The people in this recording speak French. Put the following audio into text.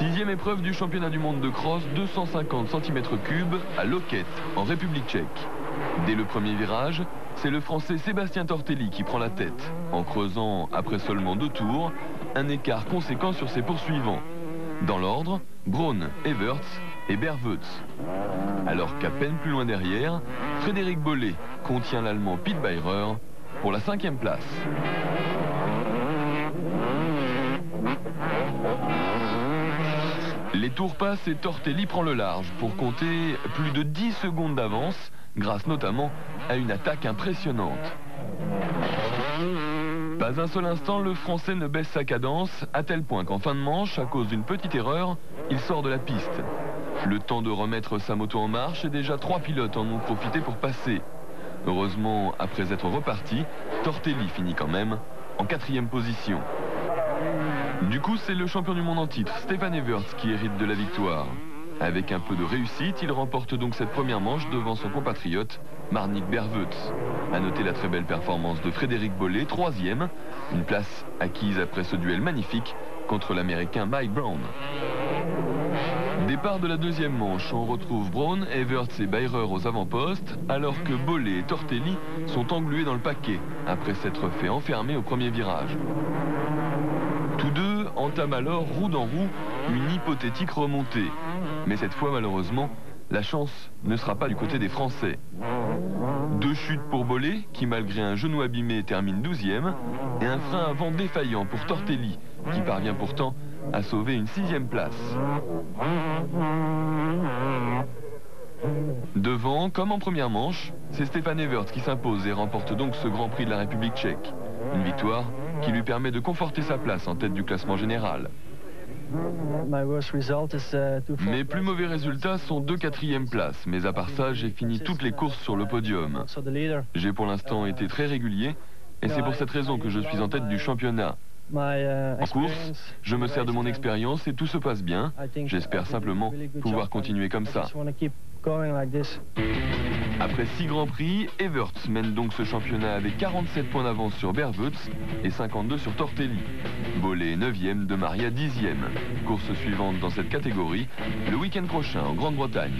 Sixième épreuve du championnat du monde de cross, 250 cm3 à Loket, en République tchèque. Dès le premier virage, c'est le Français Sébastien Tortelli qui prend la tête, en creusant, après seulement 2 tours, un écart conséquent sur ses poursuivants. Dans l'ordre, Braun, Everts et Berwetz. Alors qu'à peine plus loin derrière, Frédéric Bollé contient l'Allemand Pete Beirer pour la 5e place. Les tours passent et Tortelli prend le large pour compter plus de 10 secondes d'avance, grâce notamment à une attaque impressionnante. Pas un seul instant, le Français ne baisse sa cadence, à tel point qu'en fin de manche, à cause d'une petite erreur, il sort de la piste. Le temps de remettre sa moto en marche et déjà 3 pilotes en ont profité pour passer. Heureusement, après être reparti, Tortelli finit quand même en 4e position. Du coup, c'est le champion du monde en titre, Stefan Everts, qui hérite de la victoire. Avec un peu de réussite, il remporte donc cette première manche devant son compatriote, Marnik Berwetz. A noter la très belle performance de Frédéric Bollé, 3e, une place acquise après ce duel magnifique contre l'Américain Mike Brown. Départ de la 2e manche, on retrouve Braun, Everts et Beirer aux avant-postes, alors que Bollé et Tortelli sont englués dans le paquet, après s'être fait enfermer au premier virage. Tous deux entament alors, roue dans roue, une hypothétique remontée. Mais cette fois, malheureusement, la chance ne sera pas du côté des Français. 2 chutes pour Bollé, qui malgré un genou abîmé termine 12e, et un frein avant défaillant pour Tortelli, qui parvient pourtant à sauver une 6e place. Devant, comme en première manche, c'est Stefan Everts qui s'impose et remporte donc ce Grand Prix de la République tchèque. Une victoire qui lui permet de conforter sa place en tête du classement général. Mes plus mauvais résultats sont 2 4e places, mais à part ça, j'ai fini toutes les courses sur le podium. J'ai pour l'instant été très régulier, et c'est pour cette raison que je suis en tête du championnat. En course, je me sers de mon expérience et tout se passe bien. J'espère simplement pouvoir continuer comme ça. Après 6 Grands Prix, Everts mène donc ce championnat avec 47 points d'avance sur Berwetz et 52 sur Tortelli. Bollé 9e, De Maria 10e. Course suivante dans cette catégorie, le week-end prochain en Grande-Bretagne.